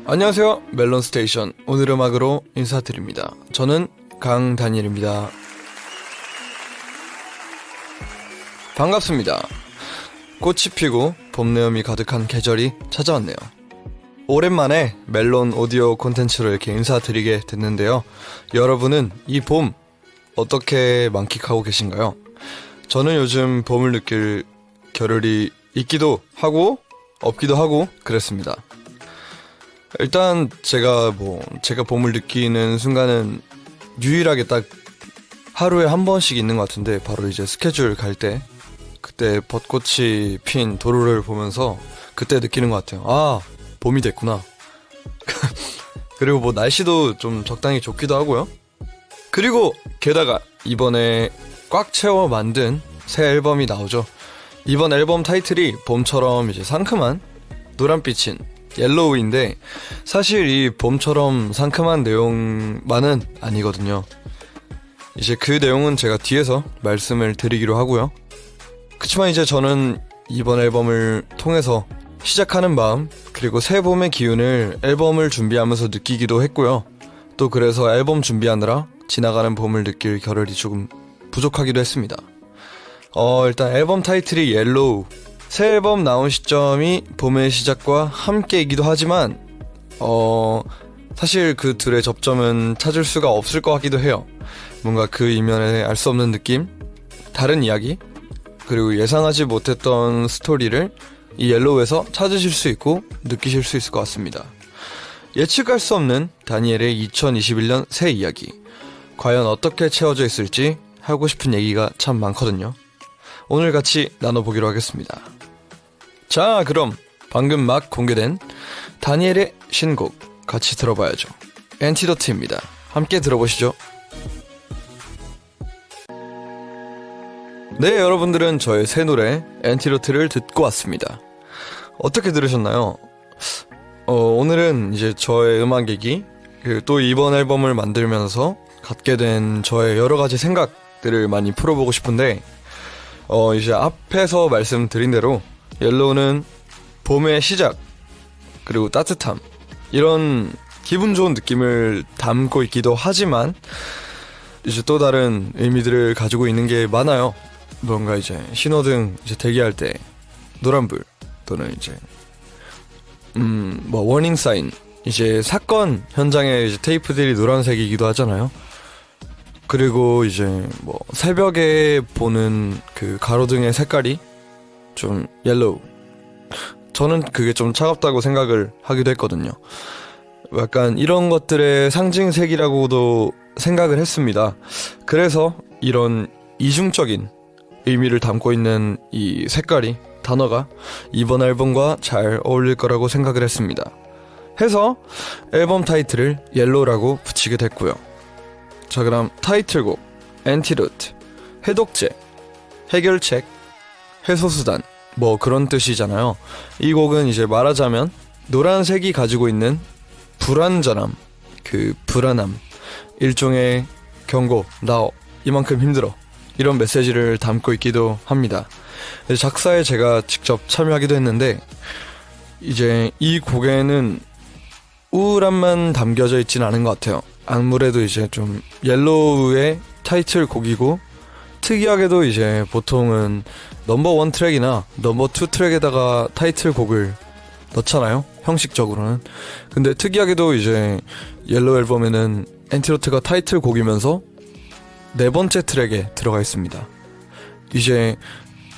안녕하세요. 멜론스테이션 오늘 음악으로 인사드립니다. 저는 강다니엘입니다. 반갑습니다. 꽃이 피고 봄 내음이 가득한 계절이 찾아왔네요. 오랜만에 멜론 오디오 콘텐츠로 이렇게 인사드리게 됐는데요. 여러분은 이 봄 어떻게 만끽하고 계신가요? 저는 요즘 봄을 느낄 겨를이 있기도 하고 없기도 하고 그랬습니다. 일단 제가 봄을 느끼는 순간은 유일하게 딱 하루에 한 번씩 있는 것 같은데, 바로 이제 스케줄 갈 때 그때 벚꽃이 핀 도로를 보면서 그때 느끼는 것 같아요. 아, 봄이 됐구나. 그리고 날씨도 좀 적당히 좋기도 하고요. 그리고 게다가 이번에 꽉 채워 만든 새 앨범이 나오죠. 이번 앨범 타이틀이 봄처럼 이제 상큼한 노란빛인 옐로우인데, 사실 이 봄처럼 상큼한 내용만은 아니거든요. 이제 그 내용은 제가 뒤에서 말씀을 드리기로 하고요. 그치만 이제 저는 이번 앨범을 통해서 시작하는 마음, 그리고 새 봄의 기운을 앨범을 준비하면서 느끼기도 했고요. 또 그래서 앨범 준비하느라 지나가는 봄을 느낄 겨를이 조금 부족하기도 했습니다. 일단 앨범 타이틀이 옐로우, 새 앨범 나온 시점이 봄의 시작과 함께이기도 하지만 사실 그 둘의 접점은 찾을 수가 없을 것 같기도 해요. 뭔가 그 이면에 알 수 없는 느낌, 다른 이야기, 그리고 예상하지 못했던 스토리를 이 옐로우에서 찾으실 수 있고 느끼실 수 있을 것 같습니다. 예측할 수 없는 다니엘의 2021년 새 이야기, 과연 어떻게 채워져 있을지 하고 싶은 얘기가 참 많거든요. 오늘 같이 나눠보기로 하겠습니다. 자, 그럼 방금 막 공개된 다니엘의 신곡 같이 들어봐야죠. 엔티도트입니다. 함께 들어보시죠. 네, 여러분들은 저의 새 노래 엔티도트를 듣고 왔습니다. 어떻게 들으셨나요? 오늘은 이제 저의 음악 얘기, 또 이번 앨범을 만들면서 갖게 된 저의 여러 가지 생각들을 많이 풀어보고 싶은데, 이제 앞에서 말씀드린 대로 옐로우는 봄의 시작, 그리고 따뜻함, 이런 기분 좋은 느낌을 담고 있기도 하지만 이제 또 다른 의미들을 가지고 있는 게 많아요. 뭔가 이제 신호등 이제 대기할 때 노란불, 또는 이제 워닝 사인, 이제 사건 현장에 이제 테이프들이 노란색이기도 하잖아요. 그리고 이제 새벽에 보는 그 가로등의 색깔이 좀 옐로우, 저는 그게 좀 차갑다고 생각을 하기도 했거든요. 약간 이런 것들의 상징색이라고도 생각을 했습니다. 그래서 이런 이중적인 의미를 담고 있는 이 색깔이, 단어가 이번 앨범과 잘 어울릴 거라고 생각을 했습니다. 해서 앨범 타이틀을 옐로우라고 붙이게 됐고요. 자, 그럼 타이틀곡 엔티도트, 해독제, 해결책, 해소수단, 그런 뜻이잖아요. 이 곡은 이제 말하자면 노란색이 가지고 있는 불완전함, 그 불안함, 일종의 경고, 나 이만큼 힘들어, 이런 메시지를 담고 있기도 합니다. 작사에 제가 직접 참여하기도 했는데, 이제 이 곡에는 우울함만 담겨져 있진 않은 것 같아요. 아무래도 이제 좀 옐로우의 타이틀곡이고, 특이하게도 이제 보통은 넘버 1 트랙이나 넘버 2 트랙에다가 타이틀곡을 넣잖아요, 형식적으로는. 근데 특이하게도 이제 옐로우 앨범에는 엔티도트가 타이틀곡이면서 4번째 트랙에 들어가 있습니다. 이제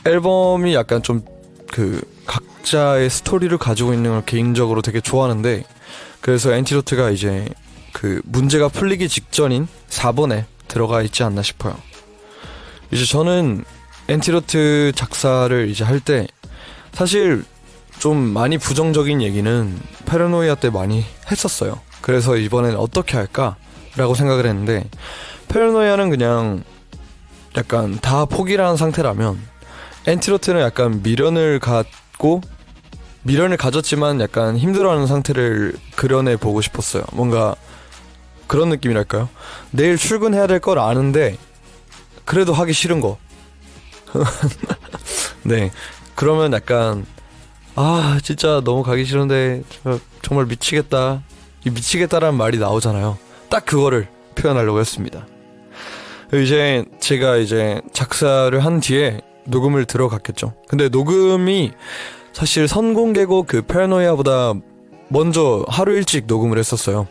앨범이 약간 좀 그 각자의 스토리를 가지고 있는 걸 개인적으로 되게 좋아하는데, 그래서 엔티도트가 이제 그 문제가 풀리기 직전인 4번에 들어가 있지 않나 싶어요. 이제 저는 엔티도트 작사를 이제 할 때 사실 좀 많이 부정적인 얘기는 파라노이아 때 많이 했었어요. 그래서 이번엔 어떻게 할까? 라고 생각을 했는데, 파라노이아는 그냥 약간 다 포기를 한 상태라면, 엔티도트는 약간 미련을 가졌지만 약간 힘들어하는 상태를 그려내보고 싶었어요. 뭔가 그런 느낌이랄까요? 내일 출근해야 될 걸 아는데 그래도 하기 싫은 거. 네, 그러면 약간 아 진짜 너무 가기 싫은데 정말 미치겠다, 이 미치겠다라는 말이 나오잖아요. 딱 그거를 표현하려고 했습니다. 이제 제가 이제 작사를 한 뒤에 녹음을 들어갔겠죠. 근데 녹음이 사실 선공개곡 그 파라노이아보다 먼저 하루 일찍 녹음을 했었어요.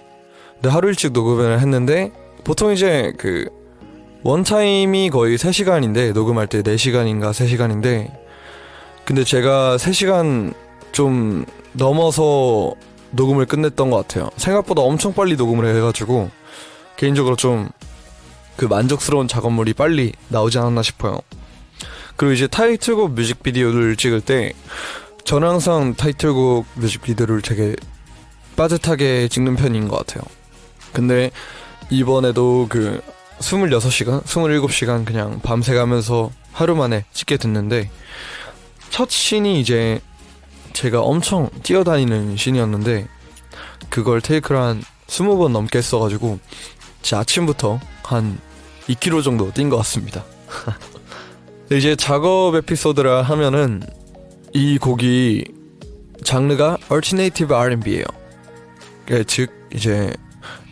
근데 하루 일찍 녹음을 했는데 보통 이제 그 원타임이 거의 3시간인데 녹음할 때 4시간인가 3시간인데 근데 제가 3시간 좀 넘어서 녹음을 끝냈던 것 같아요. 생각보다 엄청 빨리 녹음을 해가지고 개인적으로 좀 그 만족스러운 작업물이 빨리 나오지 않았나 싶어요. 그리고 이제 타이틀곡 뮤직비디오를 찍을 때 저는 항상 타이틀곡 뮤직비디오를 되게 빠듯하게 찍는 편인 것 같아요. 근데 이번에도 그 26시간, 27시간 그냥 밤새 가면서 하루 만에 찍게 됐는데 첫 씬이 이제 제가 엄청 뛰어다니는 씬이었는데 그걸 테이크를 한 20번 넘게 했어가지고 진짜 아침부터 한 2km 정도 뛴 것 같습니다. 이제 작업 에피소드라 하면은 이 곡이 장르가 Alternative R&B예요. 즉 이제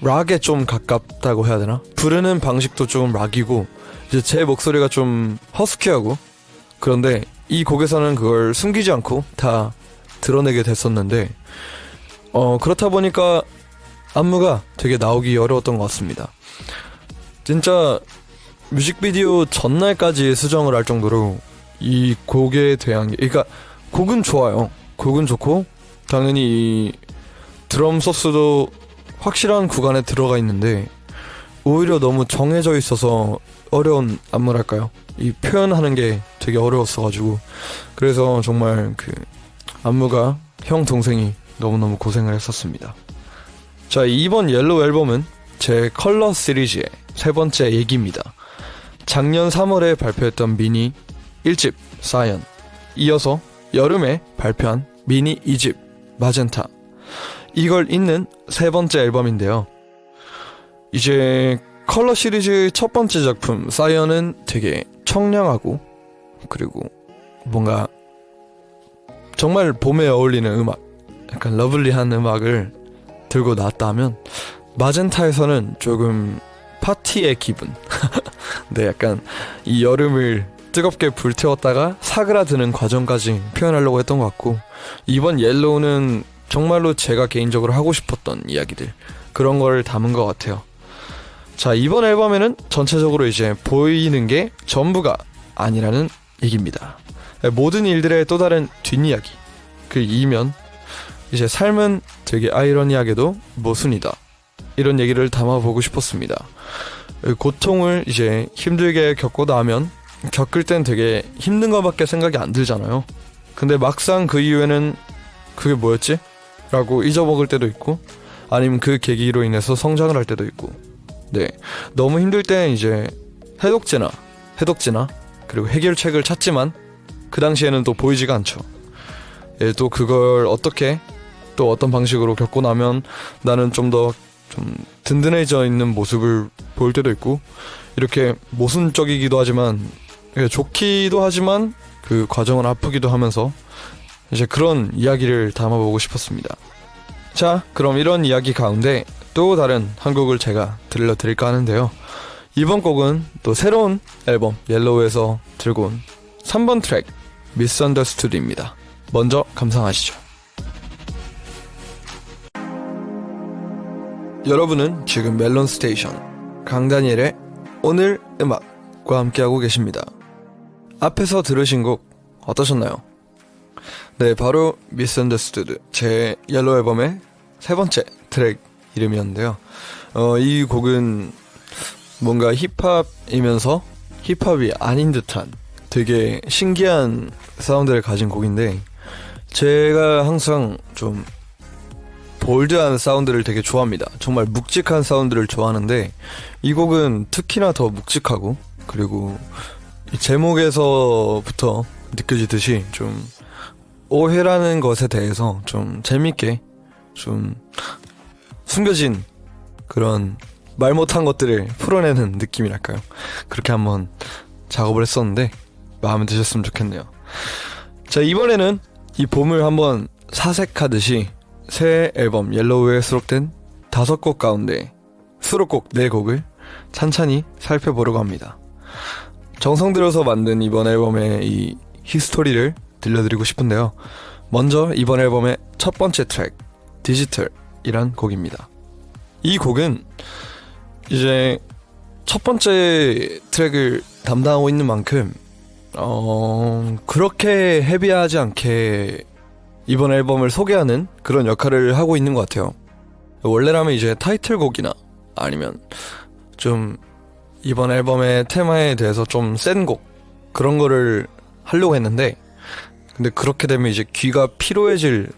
락에 좀 가깝다고 해야 되나? 부르는 방식도 좀 락이고 이제 제 목소리가 좀 허스키하고 그런데 이 곡에서는 그걸 숨기지 않고 다 드러내게 됐었는데 그렇다 보니까 안무가 되게 나오기 어려웠던 것 같습니다. 진짜 뮤직비디오 전날까지 수정을 할 정도로 이 곡에 대한 그러니까 곡은 좋아요. 곡은 좋고 당연히 이 드럼 소스도 확실한 구간에 들어가 있는데 오히려 너무 정해져 있어서 어려운 안무랄까요? 이 표현하는 게 되게 어려웠어가지고 그래서 정말 그 안무가 형 동생이 너무너무 고생을 했었습니다. 자, 이번 옐로우 앨범은 제 컬러 시리즈의 3번째 얘기입니다. 작년 3월에 발표했던 미니 1집 사이언, 이어서 여름에 발표한 미니 2집 마젠타, 이걸 잇는 3번째 앨범인데요. 이제 컬러 시리즈의 첫 번째 작품 사이언은 되게 청량하고 그리고 뭔가 정말 봄에 어울리는 음악, 약간 러블리한 음악을 들고 나왔다면 마젠타에서는 조금 파티의 기분 네, 약간 이 여름을 뜨겁게 불태웠다가 사그라드는 과정까지 표현하려고 했던 것 같고 이번 옐로우는 정말로 제가 개인적으로 하고 싶었던 이야기들 그런 걸 담은 것 같아요. 자, 이번 앨범에는 전체적으로 이제 보이는 게 전부가 아니라는 얘기입니다. 모든 일들의 또 다른 뒷이야기, 그 이면, 이제 삶은 되게 아이러니하게도 모순이다, 이런 얘기를 담아보고 싶었습니다. 고통을 이제 힘들게 겪고 나면 겪을 땐 되게 힘든 것밖에 생각이 안 들잖아요. 근데 막상 그 이후에는 그게 뭐였지? 라고 잊어먹을 때도 있고 아니면 그 계기로 인해서 성장을 할 때도 있고 네, 너무 힘들 땐 이제 해독제나 그리고 해결책을 찾지만 그 당시에는 또 보이지가 않죠. 예, 또 그걸 어떻게 또 어떤 방식으로 겪고 나면 나는 좀 더 좀 든든해져 있는 모습을 보일 때도 있고 이렇게 모순적이기도 하지만 좋기도 하지만 그 과정은 아프기도 하면서 이제 그런 이야기를 담아보고 싶었습니다. 자, 그럼 이런 이야기 가운데 또 다른 한 곡을 제가 들려드릴까 하는데요. 이번 곡은 또 새로운 앨범 옐로우에서 들고 온 3번 트랙 Misunderstood입니다. 먼저 감상하시죠. 여러분은 지금 멜론 스테이션 강다니엘의 오늘 음악과 함께하고 계십니다. 앞에서 들으신 곡 어떠셨나요? 네, 바로 Misunderstood, 제 옐로우 앨범의 3번째 트랙 이름이었는데요. 이 곡은 뭔가 힙합이면서 힙합이 아닌 듯한 되게 신기한 사운드를 가진 곡인데 제가 항상 좀 볼드한 사운드를 되게 좋아합니다. 정말 묵직한 사운드를 좋아하는데 이 곡은 특히나 더 묵직하고 그리고 이 제목에서부터 느껴지듯이 좀 오해라는 것에 대해서 좀 재밌게 좀 숨겨진 그런 말 못한 것들을 풀어내는 느낌이랄까요. 그렇게 한번 작업을 했었는데 마음에 드셨으면 좋겠네요. 자, 이번에는 이 봄을 한번 사색하듯이 새 앨범 옐로우에 수록된 5곡 가운데 수록곡 4곡을 찬찬히 살펴보려고 합니다. 정성 들여서 만든 이번 앨범의 이 히스토리를 들려드리고 싶은데요. 먼저 이번 앨범의 첫 번째 트랙 디지털이란 곡입니다. 이 곡은 이제 첫 번째 트랙을 담당하고 있는 만큼 그렇게 헤비하지 않게 이번 앨범을 소개하는 그런 역할을 하고 있는 것 같아요. 원래라면 이제 타이틀곡이나 아니면 좀 이번 앨범의 테마에 대해서 좀 센 곡 그런 거를 하려고 했는데, 근데 그렇게 되면 이제 귀가 피로해질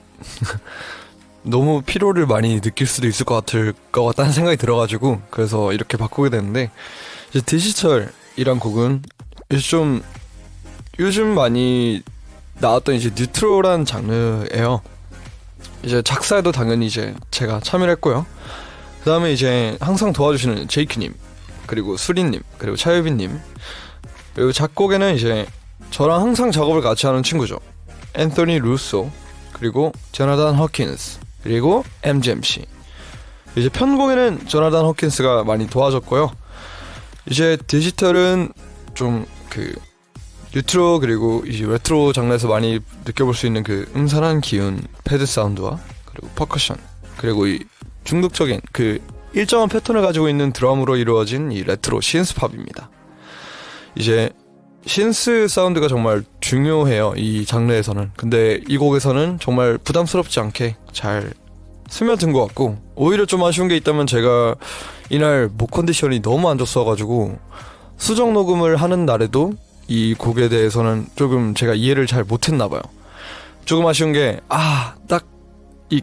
너무 피로를 많이 느낄 수도 있을 것 같다는 생각이 들어가지고 그래서 이렇게 바꾸게 됐는데, 이제 디지털이란 곡은 이제 좀 요즘 많이 나왔던 이제 뉴트로란 장르예요. 이제 작사에도 당연히 이제 제가 참여를 했고요. 그 다음에 이제 항상 도와주시는 제이큐님, 그리고 수리님, 그리고 차유빈님, 그리고 작곡에는 이제 저랑 항상 작업을 같이 하는 친구죠. 앤토니 루소, 그리고 조나단 허킨스, 그리고 MGMC. 이제 편곡에는 조나단 허킨스가 많이 도와줬고요. 이제 디지털은 좀 그 뉴트로 그리고 이제 레트로 장르에서 많이 느껴볼 수 있는 그 음산한 기운, 패드 사운드와 그리고 퍼커션, 그리고 이 중독적인 그 일정한 패턴을 가지고 있는 드럼으로 이루어진 이 레트로 신스팝입니다. 이제 신스 사운드가 정말 중요해요, 이 장르에서는. 근데 이 곡에서는 정말 부담스럽지 않게 잘 스며든 것 같고, 오히려 좀 아쉬운 게 있다면 제가 이날 목 컨디션이 너무 안 좋았어가지고 수정 녹음을 하는 날에도 이 곡에 대해서는 조금 제가 이해를 잘 못했나봐요. 조금 아쉬운 게 딱 이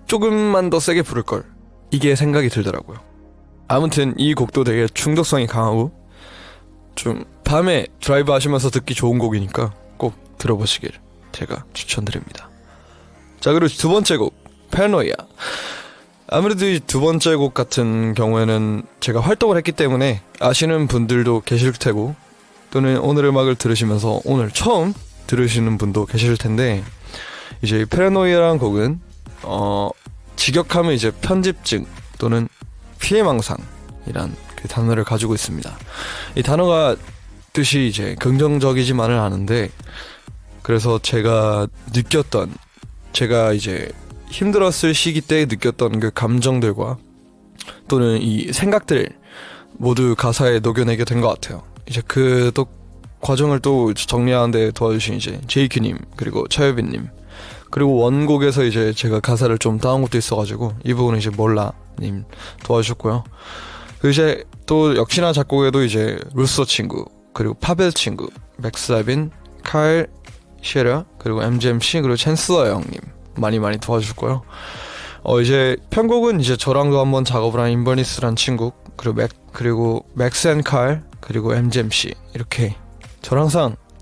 조금만 더 세게 부를걸, 이게 생각이 들더라고요. 아무튼 이 곡도 되게 중독성이 강하고 좀 밤에 드라이브 하시면서 듣기 좋은 곡이니까 꼭 들어보시길 제가 추천드립니다. 자, 그리고 두 번째 곡 파라노이아. 아무래도 이 두 번째 곡 같은 경우에는 제가 활동을 했기 때문에 아시는 분들도 계실 테고, 또는 오늘 음악을 들으시면서 오늘 처음 들으시는 분도 계실 텐데, 이제 이 파라노이아라는 곡은 직역하면 이제 편집증 또는 피해망상이란 그 단어를 가지고 있습니다. 이 단어가 뜻이 이제 긍정적이지만은 않은데, 그래서 제가 이제 힘들었을 시기 때 느꼈던 그 감정들과 또는 이 생각들 모두 가사에 녹여내게 된 것 같아요. 이제 그 또 과정을 또 정리하는데 도와주신 이제 제이큐님, 그리고 차유빈님, 그리고 원곡에서 이제 제가 가사를 좀 따온 것도 있어가지고 이 부분은 이제 몰라님 도와주셨고요. 그리고 이제 또 역시나 작곡에도 이제 루소 친구, 그리고 파벨 친구, 맥사빈, 칼 셰라, 그리고 MGMC, 그리고 챈슬러 형님 많이 도와주셨고요. 이제 편곡은 이제 저랑도 한번 작업을 한 인버니스란 친구, 그리고 맥스 앤 칼, 그리고 MGMC, 이렇게 저랑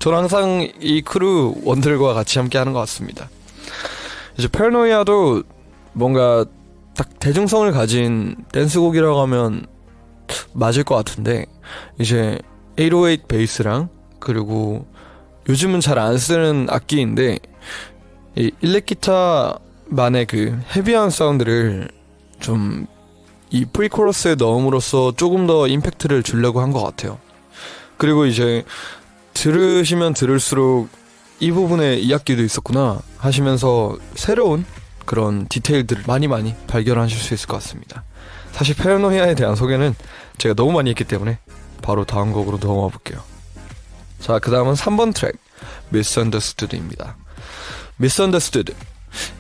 항상 이 크루 원들과 같이 함께 하는 것 같습니다. 이제 파라노이아도 뭔가 딱 대중성을 가진 댄스곡이라고 하면 맞을 것 같은데, 이제 808 베이스랑 그리고 요즘은 잘 안 쓰는 악기인데 이 일렉기타만의 그 헤비한 사운드를 좀 이 프리코러스에 넣음으로써 조금 더 임팩트를 주려고 한 것 같아요. 그리고 이제 들으시면 들을수록 이 부분에 이 악기도 있었구나 하시면서 새로운 그런 디테일들을 많이 발견하실 수 있을 것 같습니다. 사실 파라노이아에 대한 소개는 제가 너무 많이 했기 때문에 바로 다음 곡으로 넘어가 볼게요. 자, 그 다음은 3번 트랙 Misunderstood입니다. Misunderstood,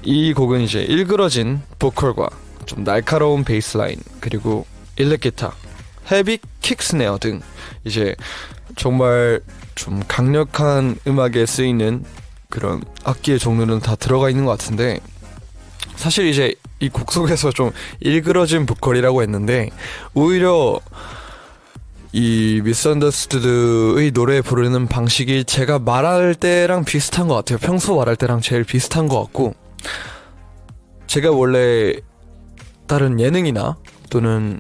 이 곡은 이제 일그러진 보컬과 좀 날카로운 베이스라인, 그리고 일렉기타, 헤비 킥 스네어 등 이제 정말 좀 강력한 음악에 쓰이는 그런 악기의 종류는 다 들어가 있는 것 같은데, 사실 이제 이 곡 속에서 좀 일그러진 보컬이라고 했는데 오히려 이 미스언더스투드의 노래 부르는 방식이 제가 말할 때랑 비슷한 것 같아요. 평소 말할 때랑 제일 비슷한 것 같고, 제가 원래 다른 예능이나 또는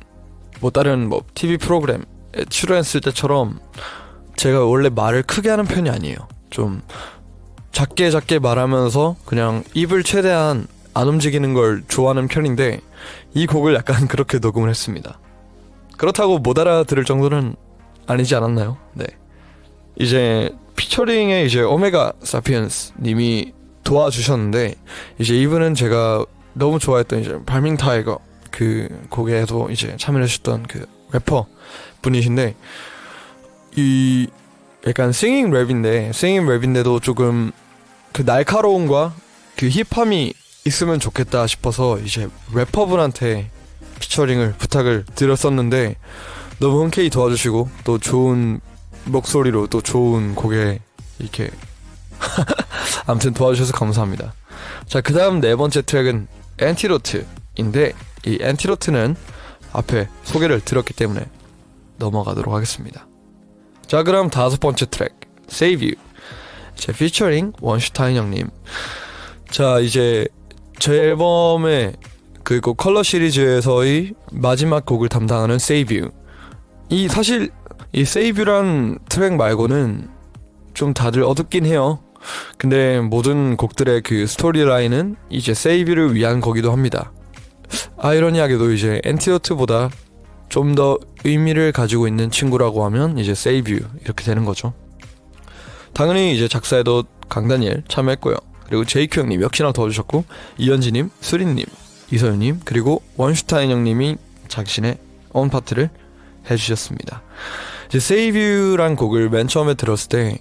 다른 TV 프로그램에 출연했을 때처럼 제가 원래 말을 크게 하는 편이 아니에요. 좀 작게 말하면서 그냥 입을 최대한 안 움직이는 걸 좋아하는 편인데 이 곡을 약간 그렇게 녹음을 했습니다. 그렇다고 못 알아들을 정도는 아니지 않았나요? 네. 이제 피처링에 이제 오메가 사피엔스 님이 도와주셨는데 이제 이분은 제가 너무 좋아했던 이제 발밍 타이거 그 곡에도 이제 참여를 하셨던 그 래퍼 분이신데 이 약간 싱잉 랩인데도 조금 그 날카로움과 그 힙함이 있으면 좋겠다 싶어서 이제 래퍼분한테 피처링을 부탁을 드렸었는데 너무 흔쾌히 도와주시고 또 좋은 목소리로 또 좋은 곡에 이렇게 아무튼 도와주셔서 감사합니다. 자, 그 다음 네 번째 트랙은 엔티도트인데 이 엔티도트는 앞에 소개를 드렸기 때문에 넘어가도록 하겠습니다. 자, 그럼 다섯 번째 트랙 Save You 제 피처링 원슈타인 형님. 자, 이제 제 앨범의 그리고 컬러 시리즈에서의 마지막 곡을 담당하는 Save You. 이 사실 이 Save You란 트랙 말고는 좀 다들 어둡긴 해요. 근데 모든 곡들의 그 스토리라인은 이제 Save You를 위한 거기도 합니다. 아이러니하게도 이제 엔티도트보다 좀 더 의미를 가지고 있는 친구라고 하면 이제 Save You 이렇게 되는 거죠. 당연히 이제 작사에도 강다니엘 참여했고요. 그리고 제이큐 형님 역시나 도와주셨고 이현지님, 수린님, 이서윤님 그리고 원슈타인 형님이 자신의 온 파트를 해주셨습니다. 이제 Save You란 곡을 맨 처음에 들었을 때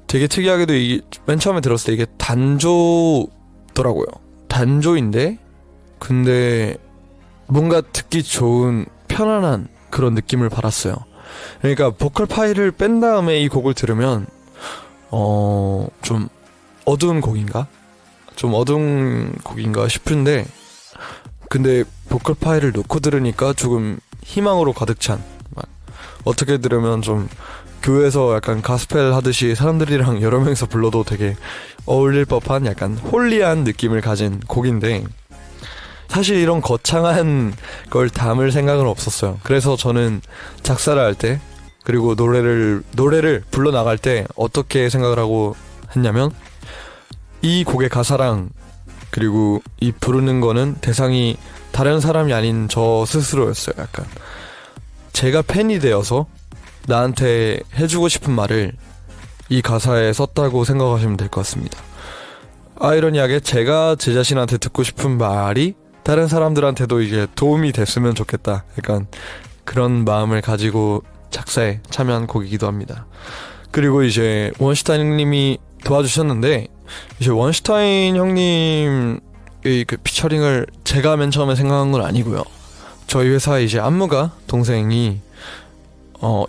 되게 특이하게도 이게 맨 처음에 들었을 때 이게 단조더라고요. 단조인데 근데 뭔가 듣기 좋은 편안한 그런 느낌을 받았어요. 그러니까 보컬 파일을 뺀 다음에 이 곡을 들으면 좀 어두운 곡인가? 좀 어두운 곡인가 싶은데 근데 보컬 파일을 놓고 들으니까 조금 희망으로 가득 찬 어떻게 들으면 좀 교회에서 약간 가스펠 하듯이 사람들이랑 여러 명이서 불러도 되게 어울릴 법한 약간 홀리한 느낌을 가진 곡인데 사실 이런 거창한 걸 담을 생각은 없었어요. 그래서 저는 작사를 할 때 그리고 노래를 불러 나갈 때 어떻게 생각을 하고 했냐면 이 곡의 가사랑 그리고 이 부르는 거는 대상이 다른 사람이 아닌 저 스스로였어요. 약간 제가 팬이 되어서 나한테 해주고 싶은 말을 이 가사에 썼다고 생각하시면 될 것 같습니다. 아이러니하게 제가 제 자신한테 듣고 싶은 말이 다른 사람들한테도 이게 도움이 됐으면 좋겠다. 약간 그런 마음을 가지고 작사에 참여한 곡이기도 합니다. 그리고 이제 원슈타인 형님이 도와주셨는데 이제 원슈타인 형님의 그 피처링을 제가 맨 처음에 생각한 건 아니고요. 저희 회사 이제 안무가 동생이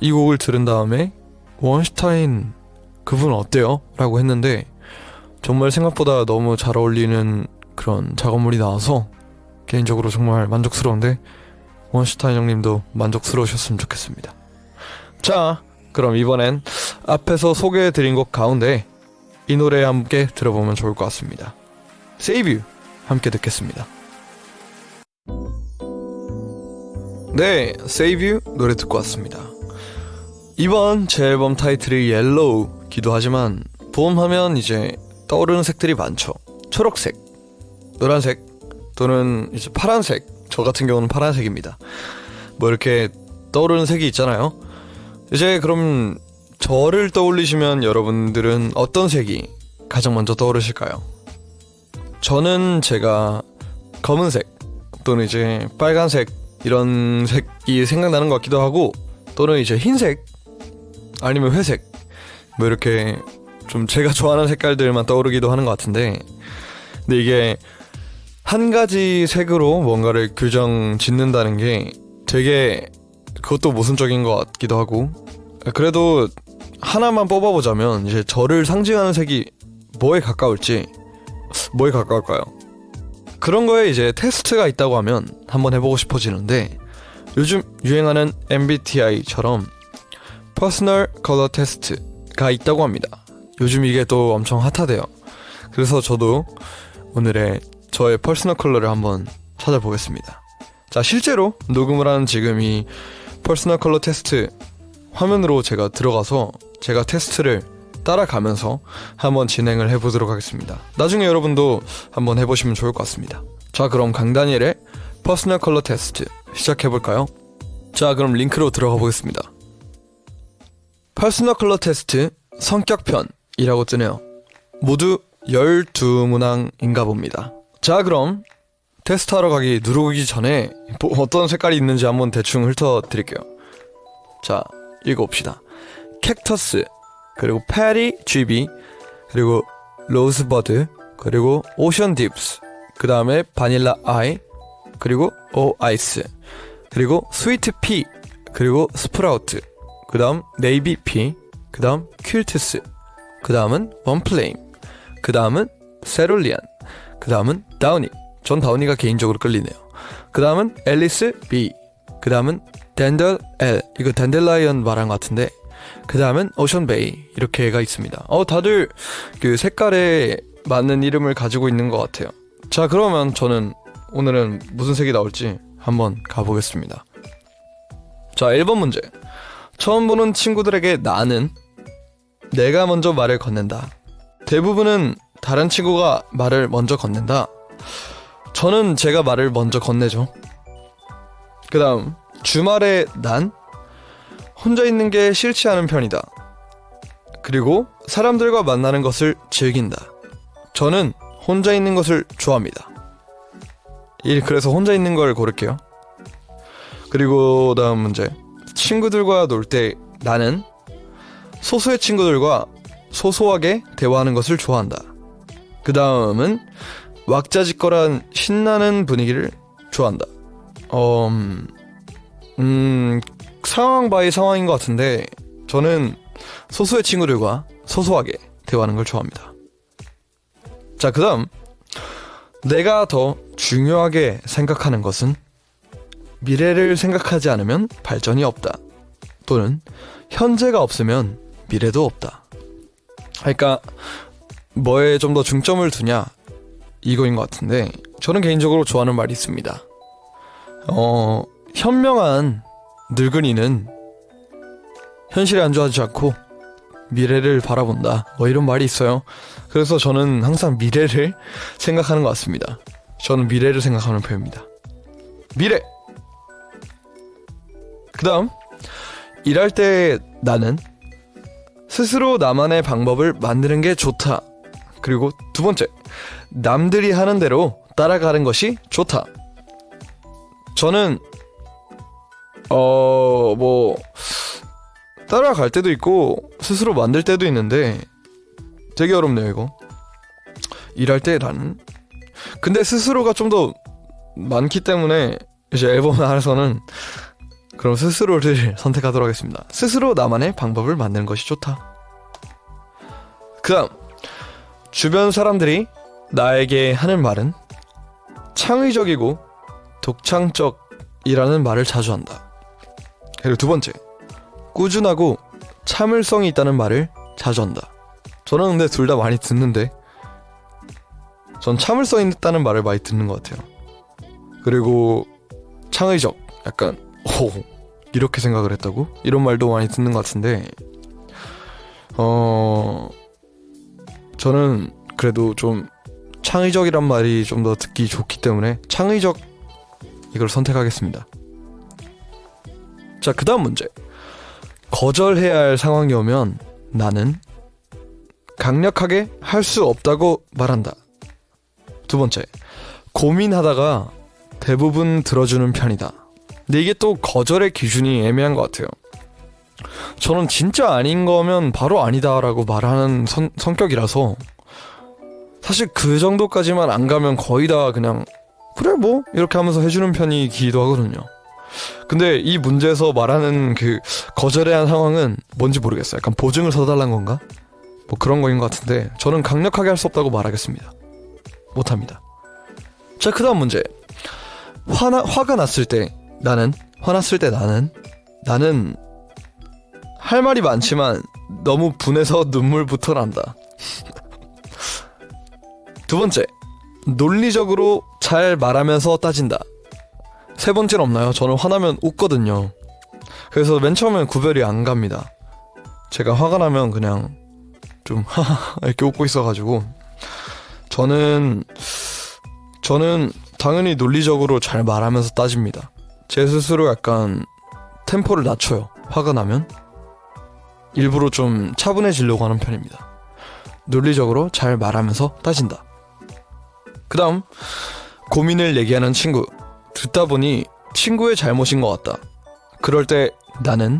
이 곡을 들은 다음에 원슈타인 그분 어때요? 라고 했는데 정말 생각보다 너무 잘 어울리는 그런 작업물이 나와서 개인적으로 정말 만족스러운데 원슈타인 형님도 만족스러우셨으면 좋겠습니다. 자, 그럼 이번엔 앞에서 소개해드린 곡 가운데 이 노래 함께 들어보면 좋을 것 같습니다. Save You 함께 듣겠습니다. 네, Save You 노래 듣고 왔습니다. 이번 제 앨범 타이틀이 옐로우기도 하지만 보험하면 이제 떠오르는 색들이 많죠. 초록색, 노란색 또는 이제 파란색. 저 같은 경우는 파란색입니다. 뭐 이렇게 떠오르는 색이 있잖아요. 이제 그럼 저를 떠올리시면 여러분들은 어떤 색이 가장 먼저 떠오르실까요? 저는 제가 검은색 또는 이제 빨간색 이런 색이 생각나는 것 같기도 하고 또는 이제 흰색 아니면 회색 뭐 이렇게 좀 제가 좋아하는 색깔들만 떠오르기도 하는 것 같은데 근데 이게 한 가지 색으로 뭔가를 규정 짓는다는 게 되게 그것도 모순적인 것 같기도 하고 그래도 하나만 뽑아보자면 이제 저를 상징하는 색이 뭐에 가까울까요? 그런 거에 이제 테스트가 있다고 하면 한번 해보고 싶어지는데 요즘 유행하는 MBTI처럼 퍼스널 컬러 테스트가 있다고 합니다. 요즘 이게 또 엄청 핫하대요. 그래서 저도 오늘의 저의 퍼스널 컬러를 한번 찾아보겠습니다. 자, 실제로 녹음을 하는 지금 이 퍼스널 컬러 테스트 화면으로 제가 들어가서 제가 테스트를 따라가면서 한번 진행을 해보도록 하겠습니다. 나중에 여러분도 한번 해보시면 좋을 것 같습니다. 자, 그럼 강다니엘의 퍼스널 컬러 테스트 시작해볼까요? 자, 그럼 링크로 들어가 보겠습니다. 퍼스널 컬러 테스트 성격편이라고 뜨네요. 모두 12문항인가 봅니다. 자, 그럼 테스트하러 누르기 전에 어떤 색깔이 있는지 한번 대충 훑어드릴게요. 자, 읽어봅시다. 캡터스, 그리고 페리 GB, 그리고 로즈버드, 그리고 오션 딥스, 그 다음에 바닐라 아이, 그리고 오 아이스, 그리고 스위트 피, 그리고 스프라우트, 그 다음 네이비 피, 그 다음 퀼트스, 그 다음은 원플레임, 그 다음은 세롤리안, 그 다음은 다우니. 전 다우니가 개인적으로 끌리네요. 그 다음은 앨리스 B, 그 다음은 댄델 L, 이거 댄델라이언 말한 것 같은데, 그 다음은 오션 베이, 이렇게가 있습니다. 다들 그 색깔에 맞는 이름을 가지고 있는 것 같아요. 자, 그러면 저는 오늘은 무슨 색이 나올지 한번 가보겠습니다. 자, 1번 문제. 처음 보는 친구들에게 나는 내가 먼저 말을 건넨다. 대부분은 다른 친구가 말을 먼저 건넨다. 저는 제가 말을 먼저 건네죠. 그 다음, 주말에 난 혼자 있는 게 싫지 않은 편이다. 그리고 사람들과 만나는 것을 즐긴다. 저는 혼자 있는 것을 좋아합니다. 그래서 혼자 있는 걸 고를게요. 그리고 다음 문제. 친구들과 놀 때 나는 소수의 친구들과 소소하게 대화하는 것을 좋아한다. 그 다음은 왁자지껄한 신나는 분위기를 좋아한다. 상황 바이 상황인 것 같은데 저는 소수의 친구들과 소소하게 대화하는 걸 좋아합니다. 자, 그 다음, 내가 더 중요하게 생각하는 것은 미래를 생각하지 않으면 발전이 없다. 또는 현재가 없으면 미래도 없다. 그러니까 뭐에 좀 더 중점을 두냐, 이거인 것 같은데 저는 개인적으로 좋아하는 말이 있습니다. 현명한 늙은이는 현실에 안주하지 않고 미래를 바라본다, 뭐 이런 말이 있어요. 그래서 저는 항상 미래를 생각하는 것 같습니다. 저는 미래를 생각하는 편입니다. 미래! 그 다음, 일할 때 나는 스스로 나만의 방법을 만드는 게 좋다. 그리고 두 번째, 남들이 하는 대로 따라가는 것이 좋다. 저는 따라갈 때도 있고 스스로 만들 때도 있는데 되게 어렵네요, 이거. 일할 때 나는, 근데 스스로가 좀 더 많기 때문에 이제 앨범 안에서는 그럼 스스로를 선택하도록 하겠습니다. 스스로 나만의 방법을 만드는 것이 좋다. 그 다음, 주변 사람들이 나에게 하는 말은 창의적이고 독창적이라는 말을 자주 한다. 그리고 두 번째, 꾸준하고 참을성이 있다는 말을 자주 한다. 저는 근데 둘 다 많이 듣는데 전 참을성 있다는 말을 많이 듣는 것 같아요. 그리고 창의적, 약간 이렇게 생각을 했다고? 이런 말도 많이 듣는 것 같은데 저는 그래도 좀 창의적이란 말이 좀 더 듣기 좋기 때문에 창의적, 이걸 선택하겠습니다. 자, 그 다음 문제. 거절해야 할 상황이 오면 나는 강력하게 할 수 없다고 말한다. 두 번째, 고민하다가 대부분 들어주는 편이다. 근데 이게 또 거절의 기준이 애매한 것 같아요. 저는 진짜 아닌 거면 바로 아니다라고 말하는 성격이라서 사실 그 정도까지만 안 가면 거의 다 그냥 그래 뭐 이렇게 하면서 해주는 편이기도 하거든요. 근데 이 문제에서 말하는 그 거절해야 하는 상황은 뭔지 모르겠어요. 약간 보증을 서달란 건가? 뭐 그런 거인 것 같은데 저는 강력하게 할 수 없다고 말하겠습니다. 못합니다. 자, 그 다음 문제. 화가 났을 때 나는 할 말이 많지만 너무 분해서 눈물부터 난다. 두 번째, 논리적으로 잘 말하면서 따진다. 세 번째는 없나요? 저는 화나면 웃거든요. 그래서 맨 처음엔 구별이 안 갑니다. 제가 화가 나면 그냥 좀 이렇게 웃고 있어가지고 저는 당연히 논리적으로 잘 말하면서 따집니다. 제 스스로 약간 템포를 낮춰요. 화가 나면 일부러 좀 차분해지려고 하는 편입니다. 논리적으로 잘 말하면서 따진다. 그 다음 고민을 얘기하는 친구. 듣다 보니 친구의 잘못인 것 같다. 그럴 때 나는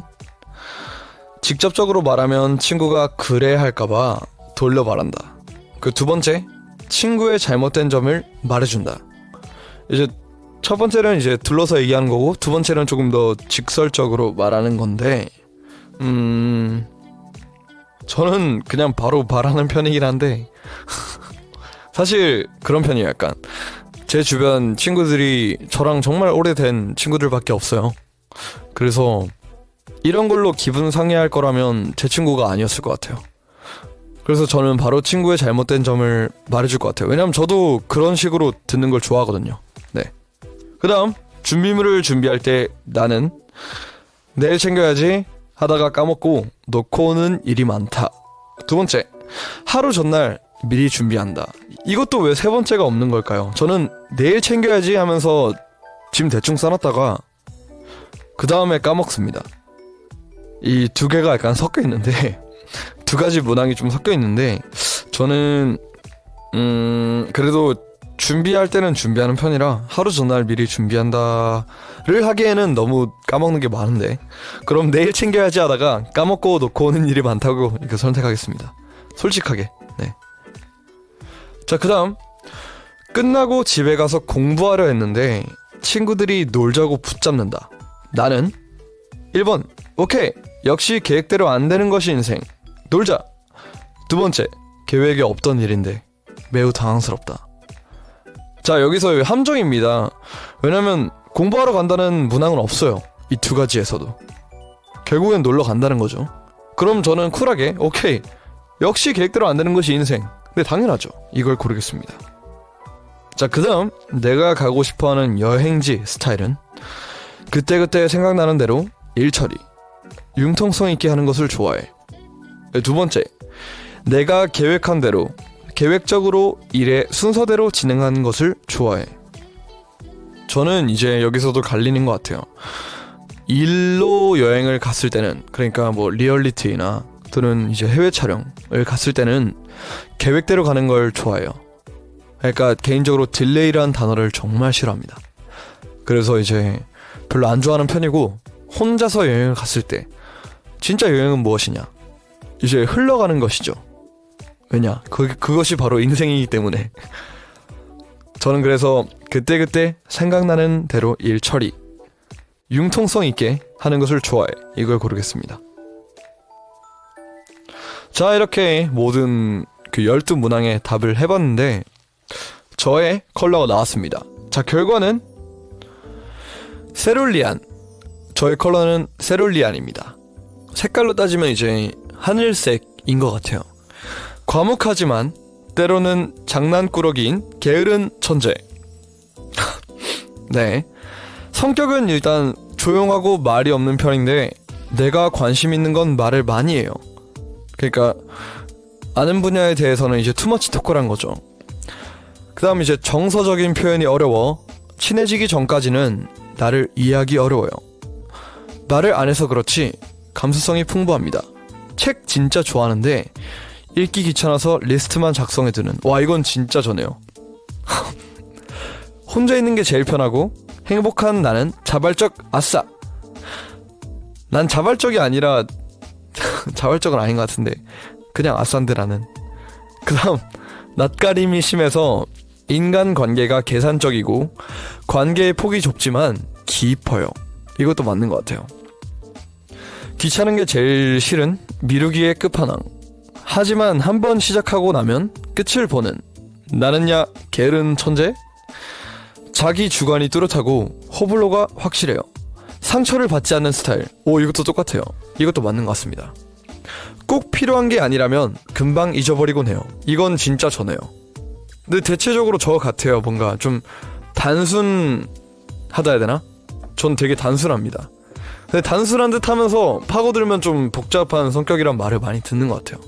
직접적으로 말하면 친구가 그래 할까봐 돌려 말한다. 그 두 번째, 친구의 잘못된 점을 말해준다. 이제 첫 번째는 이제 둘러서 얘기하는 거고, 두 번째는 조금 더 직설적으로 말하는 건데, 저는 그냥 바로 말하는 편이긴 한데 사실 그런 편이에요. 약간 제 주변 친구들이 저랑 정말 오래된 친구들밖에 없어요. 그래서 이런 걸로 기분 상해할 거라면 제 친구가 아니었을 것 같아요. 그래서 저는 바로 친구의 잘못된 점을 말해줄 것 같아요. 왜냐면 저도 그런 식으로 듣는 걸 좋아하거든요. 네. 그 다음 준비물을 준비할 때 나는 내일 챙겨야지 하다가 까먹고 놓고 오는 일이 많다. 두 번째, 하루 전날 미리 준비한다. 이것도 왜 세 번째가 없는 걸까요? 저는 내일 챙겨야지 하면서 짐 대충 싸놨다가 그 다음에 까먹습니다. 이 두 개가 약간 섞여 있는데 두 가지 문항이 좀 섞여 있는데 저는 그래도 준비할 때는 준비하는 편이라 하루 전날 미리 준비한다를 하기에는 너무 까먹는 게 많은데, 그럼 내일 챙겨야지 하다가 까먹고 놓고 오는 일이 많다고 이거 선택하겠습니다. 솔직하게. 네. 자, 그 다음 끝나고 집에 가서 공부하려 했는데 친구들이 놀자고 붙잡는다. 나는 1번 오케이, 역시 계획대로 안 되는 것이 인생, 놀자. 두 번째, 계획에 없던 일인데 매우 당황스럽다. 자, 여기서 함정입니다. 왜냐면 공부하러 간다는 문항은 없어요. 이 두 가지에서도. 결국엔 놀러 간다는 거죠. 그럼 저는 쿨하게 오케이, 역시 계획대로 안 되는 것이 인생, 네 당연하죠, 이걸 고르겠습니다. 자, 그 다음 내가 가고 싶어하는 여행지 스타일은 그때그때 생각나는 대로 일 처리, 융통성 있게 하는 것을 좋아해. 두 번째, 내가 계획한 대로 계획적으로 일의 순서대로 진행하는 것을 좋아해. 저는 이제 여기서도 갈리는 것 같아요. 일로 여행을 갔을 때는, 그러니까 뭐 리얼리티나 또는 이제 해외 촬영을 갔을 때는 계획대로 가는 걸 좋아해요. 그러니까 개인적으로 딜레이라는 단어를 정말 싫어합니다. 그래서 이제 별로 안 좋아하는 편이고, 혼자서 여행을 갔을 때 진짜 여행은 무엇이냐? 이제 흘러가는 것이죠. 왜냐? 그것이 바로 인생이기 때문에. 저는 그래서 그때그때 생각나는 대로 일 처리, 융통성 있게 하는 것을 좋아해. 이걸 고르겠습니다. 자, 이렇게 모든 그 12문항의 답을 해봤는데 저의 컬러가 나왔습니다. 자, 결과는 세룰리안. 저의 컬러는 세룰리안입니다. 색깔로 따지면 이제 하늘색인 것 같아요. 과묵하지만 때로는 장난꾸러기인 게으른 천재. 네. 성격은 일단 조용하고 말이 없는 편인데 내가 관심 있는 건 말을 많이 해요. 그러니까 아는 분야에 대해서는 이제 투머치 토크란 거죠. 그 다음 이제 정서적인 표현이 어려워 친해지기 전까지는 나를 이해하기 어려워요. 말을 안 해서 그렇지 감수성이 풍부합니다. 책 진짜 좋아하는데 읽기 귀찮아서 리스트만 작성해두는. 와, 이건 진짜 저네요. 혼자 있는 게 제일 편하고 행복한 나는 자발적 아싸. 난 자발적이 아니라 자발적은 아닌 것 같은데 그냥 아싼데 나는. 그 다음 낯가림이 심해서 인간관계가 계산적이고 관계의 폭이 좁지만 깊어요. 이것도 맞는 것 같아요. 귀찮은 게 제일 싫은 미루기의 끝판왕. 하지만 한번 시작하고 나면 끝을 보는 나는야 게으른 천재. 자기 주관이 뚜렷하고 호불호가 확실해요. 상처를 받지 않는 스타일. 오, 이것도 똑같아요. 이것도 맞는 것 같습니다. 꼭 필요한 게 아니라면 금방 잊어버리곤 해요. 이건 진짜 저네요. 근데 대체적으로 저 같아요. 뭔가 좀 단순하다 해야 되나? 전 되게 단순합니다. 근데 단순한 듯 하면서 파고들면 좀 복잡한 성격이란 말을 많이 듣는 것 같아요.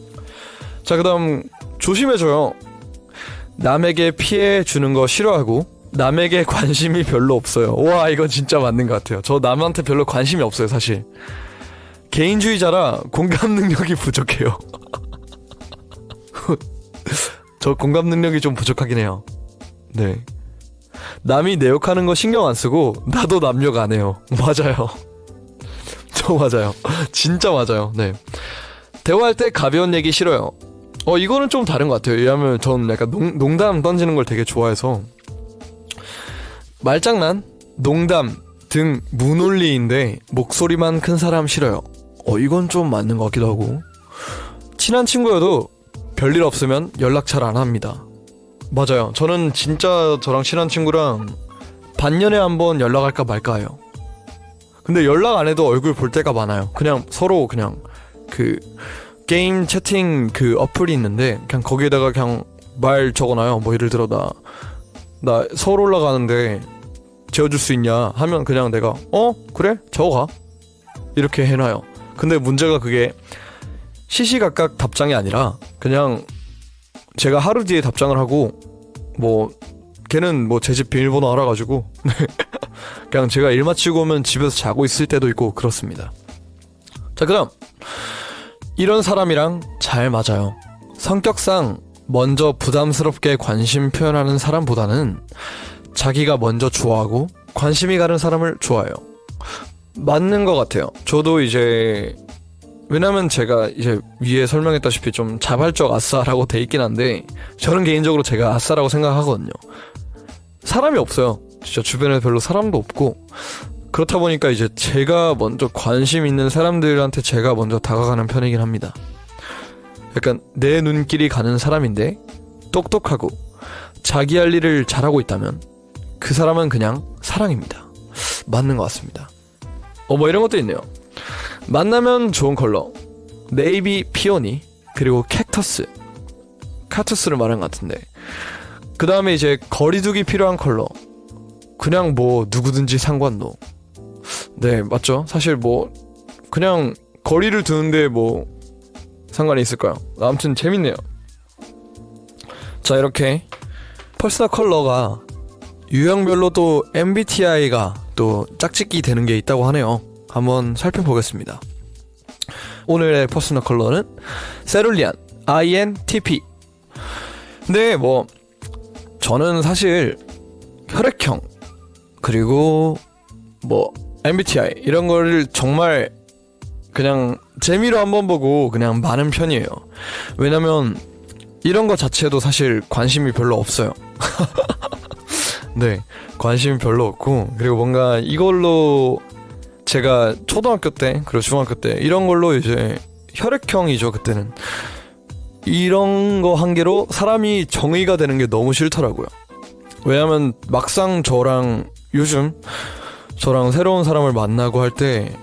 자, 그다음 조심해줘요. 남에게 피해 주는 거 싫어하고 남에게 관심이 별로 없어요. 와, 이건 진짜 맞는 것 같아요. 저 남한테 별로 관심이 없어요, 사실. 개인주의자라 공감 능력이 부족해요. 저 공감 능력이 좀 부족하긴 해요. 네. 남이 내 욕하는 거 신경 안 쓰고 나도 남 욕 안 해요. 맞아요. 저 맞아요. 진짜 맞아요. 네. 대화할 때 가벼운 얘기 싫어요. 이거는 좀 다른 것 같아요. 왜냐하면 전 약간 농담 던지는 걸 되게 좋아해서 말장난, 농담 등 무논리인데 목소리만 큰 사람 싫어요. 이건 좀 맞는 것 같기도 하고 친한 친구여도 별일 없으면 연락 잘 안 합니다. 맞아요. 저는 진짜 저랑 친한 친구랑 반년에 한 번 연락할까 말까 해요. 근데 연락 안 해도 얼굴 볼 때가 많아요. 그냥 서로 그냥 그 게임 채팅 그 어플이 있는데 그냥 거기에다가 그냥 말 적어놔요. 뭐 예를 들어 나 서울 올라가는데 재워줄 수 있냐 하면 그냥 내가 그래? 적어가 이렇게 해놔요. 근데 문제가 그게 시시각각 답장이 아니라 그냥 제가 하루 뒤에 답장을 하고 뭐 걔는 뭐 제 집 비밀번호 알아가지고 그냥 제가 일 마치고 오면 집에서 자고 있을 때도 있고 그렇습니다. 자, 그럼 이런 사람이랑 잘 맞아요. 성격상 먼저 부담스럽게 관심 표현하는 사람보다는 자기가 먼저 좋아하고 관심이 가는 사람을 좋아해요. 맞는 것 같아요. 저도 이제 왜냐면 제가 이제 위에 설명했다시피 좀 자발적 아싸라고 돼 있긴 한데 저는 개인적으로 제가 아싸라고 생각하거든요. 사람이 없어요. 진짜 주변에 별로 사람도 없고 그렇다 보니까 이제 제가 먼저 관심 있는 사람들한테 제가 먼저 다가가는 편이긴 합니다. 약간 내 눈길이 가는 사람인데 똑똑하고 자기 할 일을 잘하고 있다면 그 사람은 그냥 사랑입니다. 맞는 것 같습니다. 뭐 이런 것도 있네요. 만나면 좋은 컬러 네이비 피오니 그리고 카투스를 말한 것 같은데 그 다음에 이제 거리두기 필요한 컬러 그냥 뭐 누구든지 상관도 네 맞죠. 사실 뭐 그냥 거리를 두는데 뭐 상관이 있을까요. 아무튼 재밌네요. 자, 이렇게 퍼스널 컬러가 유형별로 또 MBTI가 또 짝짓기 되는 게 있다고 하네요. 한번 살펴보겠습니다. 오늘의 퍼스널 컬러는 세룰리안 INTP. 근데 뭐 저는 사실 혈액형 그리고 뭐 MBTI 이런 거를 정말 그냥 재미로 한번 보고 그냥 많은 편이에요. 왜냐면 이런 거 자체도 사실 관심이 별로 없어요. 네, 관심이 별로 없고 그리고 뭔가 이걸로 제가 초등학교 때 그리고 중학교 때 이런 걸로 이제 혈액형이죠. 그때는 이런 거 한 개로 사람이 정의가 되는 게 너무 싫더라고요. 왜냐면 막상 요즘 저랑 새로운 사람을 만나고 할 때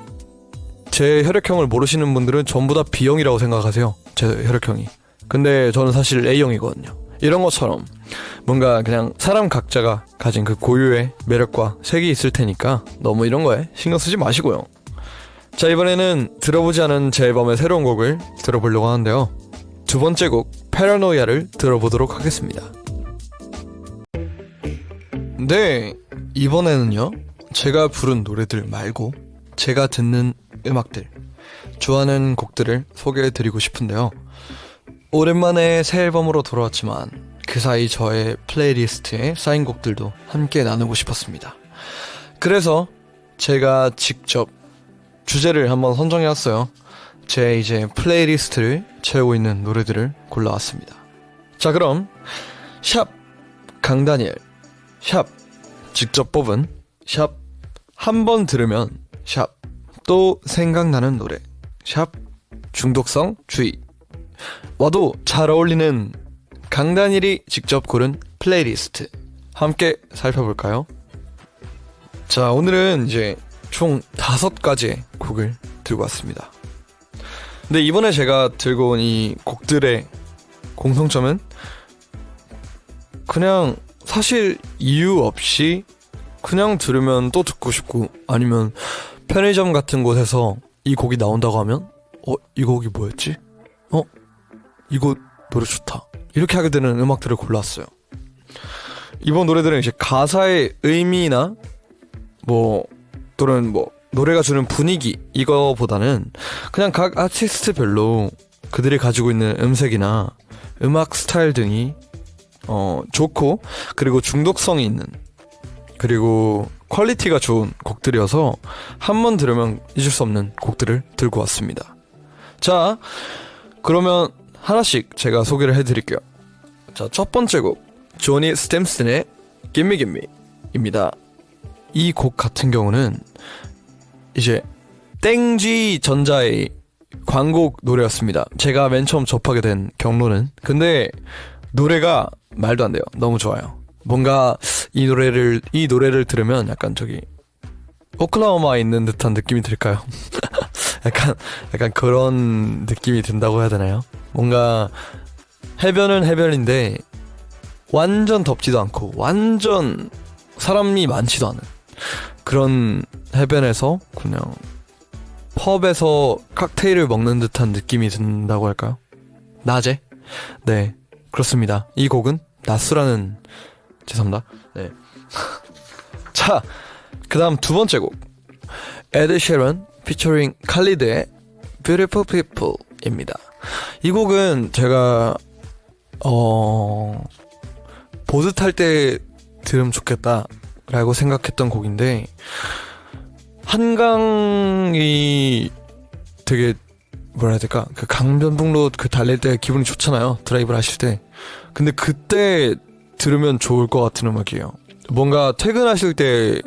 제 혈액형을 모르시는 분들은 전부 다 B형이라고 생각하세요. 제 혈액형이. 근데 저는 사실 A형이거든요. 이런 것처럼 뭔가 그냥 사람 각자가 가진 그 고유의 매력과 색이 있을 테니까 너무 이런 거에 신경 쓰지 마시고요. 자, 이번에는 들어보지 않은 제 앨범의 새로운 곡을 들어보려고 하는데요. 두 번째 곡 파라노이아를 들어보도록 하겠습니다. 네, 이번에는요 제가 부른 노래들 말고 제가 듣는 음악들, 좋아하는 곡들을 소개해드리고 싶은데요. 오랜만에 새 앨범으로 돌아왔지만 그 사이 저의 플레이리스트에 쌓인 곡들도 함께 나누고 싶었습니다. 그래서 제가 직접 주제를 한번 선정해왔어요. 제 이제 플레이리스트를 채우고 있는 노래들을 골라왔습니다. 자, 그럼 샵 강다니엘, 샵 직접 뽑은, 샵 한 번 들으면, 샵 또 생각나는 노래, 샵 중독성 주의 와도 잘 어울리는 강다니엘이 직접 고른 플레이리스트 함께 살펴볼까요? 자, 오늘은 이제 총 5가지의 곡을 들고 왔습니다. 근데 이번에 제가 들고 온 이 곡들의 공통점은 그냥 사실 이유 없이 그냥 들으면 또 듣고 싶고 아니면 편의점 같은 곳에서 이 곡이 나온다고 하면 이 곡이 뭐였지? 이거 노래 좋다 이렇게 하게 되는 음악들을 골랐어요. 이번 노래들은 이제 가사의 의미나 뭐 또는 뭐 노래가 주는 분위기 이거보다는 그냥 각 아티스트별로 그들이 가지고 있는 음색이나 음악 스타일 등이 좋고 그리고 중독성이 있는 그리고 퀄리티가 좋은 곡들이어서 한 번 들으면 잊을 수 없는 곡들을 들고 왔습니다. 자, 그러면 하나씩 제가 소개를 해드릴게요. 자, 첫 번째 곡 조니 스탬슨의 Gimme Gimme 입니다. 이 곡 같은 경우는 이제 땡쥐 전자의 광고 노래였습니다. 제가 맨 처음 접하게 된 경로는. 근데 노래가 말도 안 돼요. 너무 좋아요. 뭔가 이 노래를 들으면 약간 저기 오클라호마에 있는 듯한 느낌이 들까요? 약간 그런 느낌이 든다고 해야 되나요? 뭔가 해변은 해변인데 완전 덥지도 않고 완전 사람이 많지도 않은 그런 해변에서 그냥 펍에서 칵테일을 먹는 듯한 느낌이 든다고 할까요? 낮에? 네, 그렇습니다. 이 곡은 낮수라는 죄송합니다. 네. 자, 그 다음 두 번째 곡 에드 셰런 피처링 칼리드의 Beautiful People 입니다. 이 곡은 제가 보드 탈 때 들으면 좋겠다 라고 생각했던 곡인데 한강이 되게 뭐라 해야 될까 그 강변북로 그 달릴 때 기분이 좋잖아요. 드라이브를 하실 때. 근데 그때 들으면 좋을 것 같은 음악이에요. 뭔가 퇴근하실 때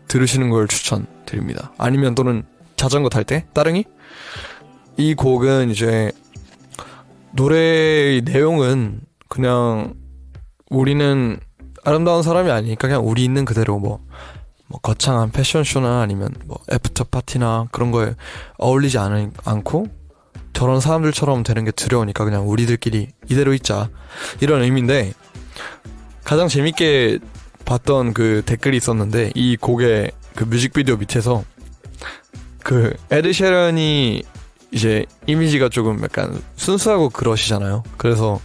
들으시는 걸 추천드립니다. 아니면 또는 자전거 탈 때 따릉이? 이 곡은 이제 노래의 내용은 그냥 우리는 아름다운 사람이 아니니까 그냥 우리 있는 그대로 뭐 거창한 패션쇼나 아니면 뭐 애프터 파티나 그런 거에 어울리지 않고 저런 사람들처럼 되는 게 두려우니까 그냥 우리들끼리 이대로 있자 이런 의미인데 가장 재밌게 봤던 그 댓글이 있었는데 이 곡의 그 뮤직비디오 밑에서 그 에드 셰런이 이제 이미지가 조금 약간 순수하고 그러시잖아요. 그래서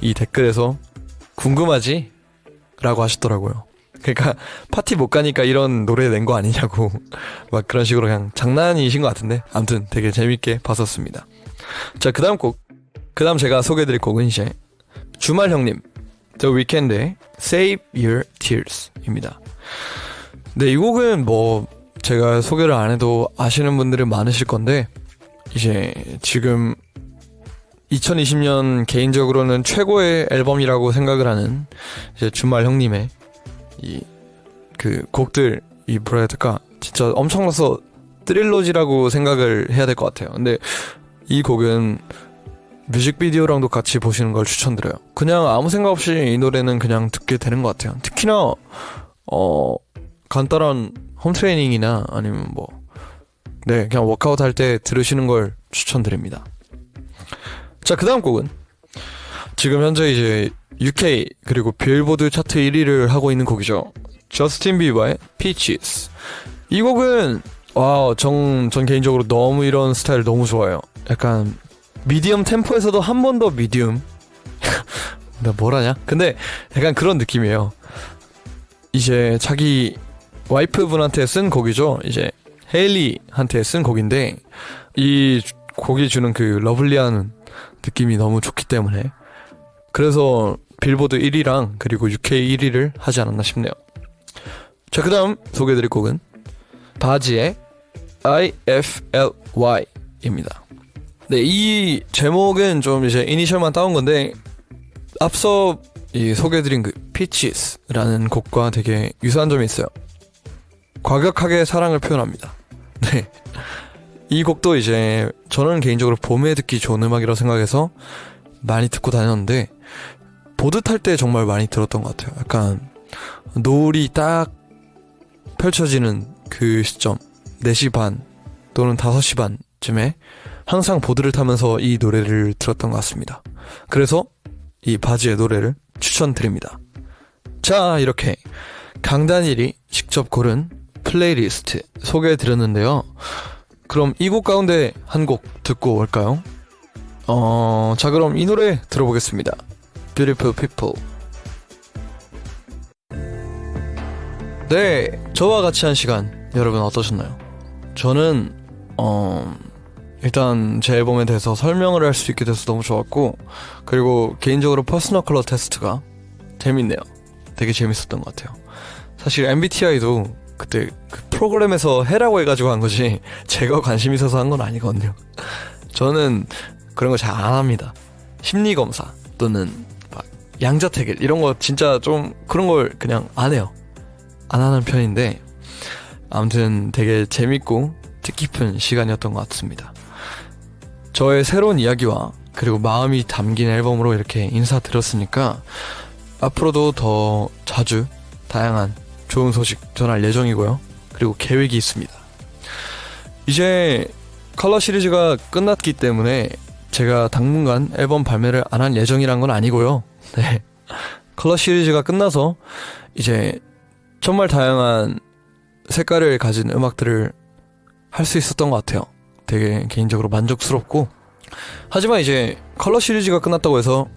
이 댓글에서 궁금하지? 라고 하시더라고요. 그러니까 파티 못 가니까 이런 노래 낸 거 아니냐고 막 그런 식으로 그냥 장난이신 것 같은데 아무튼 되게 재밌게 봤었습니다. 자, 그 다음 제가 소개해드릴 곡은 이제 주말 형님 The Weeknd의 Save Your Tears 입니다. 네, 이 곡은 뭐 제가 소개를 안 해도 아시는 분들은 많으실 건데 이제 지금 2020년 개인적으로는 최고의 앨범이라고 생각을 하는 이제 주말 형님의 이 그 곡들 이 뭐라 해야 될까 진짜 엄청나서 트릴로지라고 생각을 해야 될 것 같아요. 근데 이 곡은 뮤직비디오랑도 같이 보시는 걸 추천드려요. 그냥 아무 생각 없이 이 노래는 그냥 듣게 되는 것 같아요. 특히나 간단한 홈트레이닝이나 아니면 뭐 네 그냥 워크아웃 할 때 들으시는 걸 추천드립니다. 자, 그 다음 곡은 지금 현재 이제 UK 그리고 빌보드 차트 1위를 하고 있는 곡이죠. 저스틴 비버의 Peaches. 이 곡은 전 개인적으로 너무 이런 스타일 너무 좋아해요. 약간 미디엄 템포에서도 한 번 더 미디엄 나 뭐라냐? 근데 약간 그런 느낌이에요. 이제 자기 와이프분한테 쓴 곡이죠. 이제 헤일리한테 쓴 곡인데 이 곡이 주는 그 러블리한 느낌이 너무 좋기 때문에 그래서 빌보드 1위랑 그리고 UK 1위를 하지 않았나 싶네요. 자, 그 다음 소개해드릴 곡은 바지의 IFLY 입니다. 네, 이 제목은 좀 이제 이니셜만 따온 건데 앞서 소개해드린 그 Peaches라는 곡과 되게 유사한 점이 있어요. 과격하게 사랑을 표현합니다. 네, 이 곡도 이제 저는 개인적으로 봄에 듣기 좋은 음악이라고 생각해서 많이 듣고 다녔는데 보드 탈 때 정말 많이 들었던 것 같아요. 약간 노을이 딱 펼쳐지는 그 시점 4시 반 또는 5시 반쯤에 항상 보드를 타면서 이 노래를 들었던 것 같습니다. 그래서 이 바지의 노래를 추천드립니다. 자, 이렇게 강다니엘이 직접 고른 플레이리스트 소개해드렸는데요. 그럼 이 곡 가운데 한 곡 듣고 올까요? 자, 그럼 이 노래 들어보겠습니다. Beautiful People. 네, 저와 같이 한 시간 여러분 어떠셨나요? 저는 일단 제 앨범에 대해서 설명을 할 수 있게 돼서 너무 좋았고, 그리고 개인적으로 퍼스널 컬러 테스트가 재밌네요. 되게 재밌었던 것 같아요. 사실 MBTI도 그때 그 프로그램에서 해라고 해가지고 한 거지 제가 관심 있어서 한 건 아니거든요. 저는 그런 거 잘 안 합니다. 심리검사 또는 막 양자택일 이런 거 진짜 좀 그런 걸 그냥 안 해요. 안 하는 편인데, 아무튼 되게 재밌고 뜻깊은 시간이었던 것 같습니다. 저의 새로운 이야기와 그리고 마음이 담긴 앨범으로 이렇게 인사드렸으니까 앞으로도 더 자주 다양한 좋은 소식 전할 예정이고요. 그리고 계획이 있습니다. 이제 컬러 시리즈가 끝났기 때문에 제가 당분간 앨범 발매를 안 할 예정이란 건 아니고요. 네. 컬러 시리즈가 끝나서 이제 정말 다양한 색깔을 가진 음악들을 할 수 있었던 것 같아요. 되게 개인적으로 만족스럽고, 하지만 이제 컬러 시리즈가 끝났다고 해서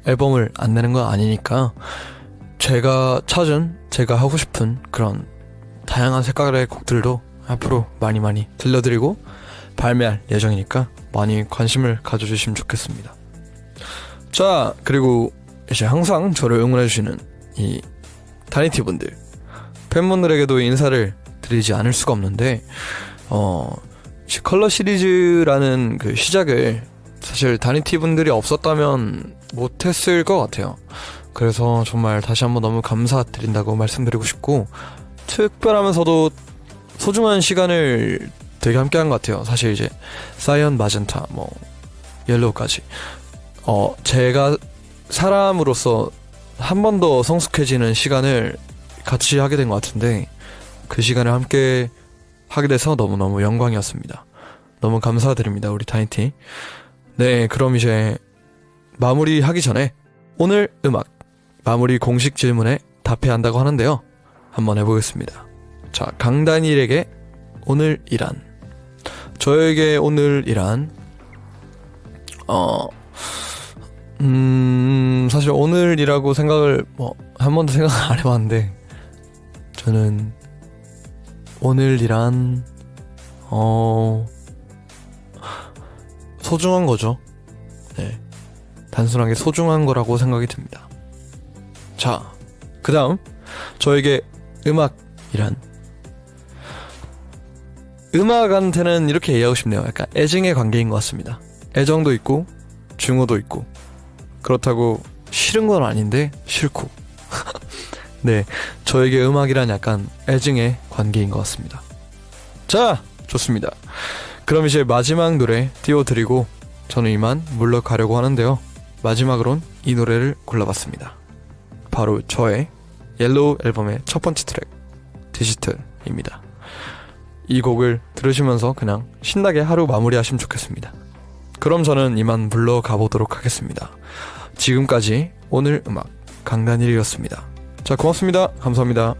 앨범을 안 내는 건 아니니까 제가 찾은, 제가 하고 싶은 그런 다양한 색깔의 곡들도 앞으로 많이 들려드리고 발매할 예정이니까 많이 관심을 가져주시면 좋겠습니다. 자, 그리고 이제 항상 저를 응원해주시는 이 다니티 분들, 팬분들에게도 인사를 드리지 않을 수가 없는데, 컬러 시리즈라는 그 시작을 사실 다니티 분들이 없었다면 못했을 것 같아요. 그래서 정말 다시 한번 너무 감사드린다고 말씀드리고 싶고, 특별하면서도 소중한 시간을 되게 함께한 것 같아요. 사실 이제 사이언, 마젠타, 뭐 옐로우까지 제가 사람으로서 한 번 더 성숙해지는 시간을 같이 하게 된 것 같은데, 그 시간을 함께 하게 돼서 너무너무 영광이었습니다. 너무 감사드립니다, 우리 다니티. 네, 그럼 이제 마무리하기 전에 오늘 음악 마무리 공식 질문에 답해야 한다고 하는데요. 한번 해보겠습니다. 자, 강다니엘에게 오늘이란. 저에게 오늘이란 사실 오늘이라고 생각을 한 번도 생각 안 해봤는데, 저는 오늘이란 소중한 거죠. 네, 단순하게 소중한 거라고 생각이 듭니다. 자, 그 다음 저에게 음악이란, 음악한테는 이렇게 이해하고 싶네요. 약간 애증의 관계인 것 같습니다. 애정도 있고 증오도 있고, 그렇다고 싫은 건 아닌데 싫고 네, 저에게 음악이란 약간 애증의 관계인 것 같습니다. 자, 좋습니다. 그럼 이제 마지막 노래 띄워드리고 저는 이만 물러가려고 하는데요. 마지막으론 이 노래를 골라봤습니다. 바로 저의 옐로우 앨범의 첫 번째 트랙, 디지털입니다. 이 곡을 들으시면서 그냥 신나게 하루 마무리하시면 좋겠습니다. 그럼 저는 이만 물러가보도록 하겠습니다. 지금까지 오늘 음악 강다니엘이었습니다. 자, 고맙습니다. 감사합니다.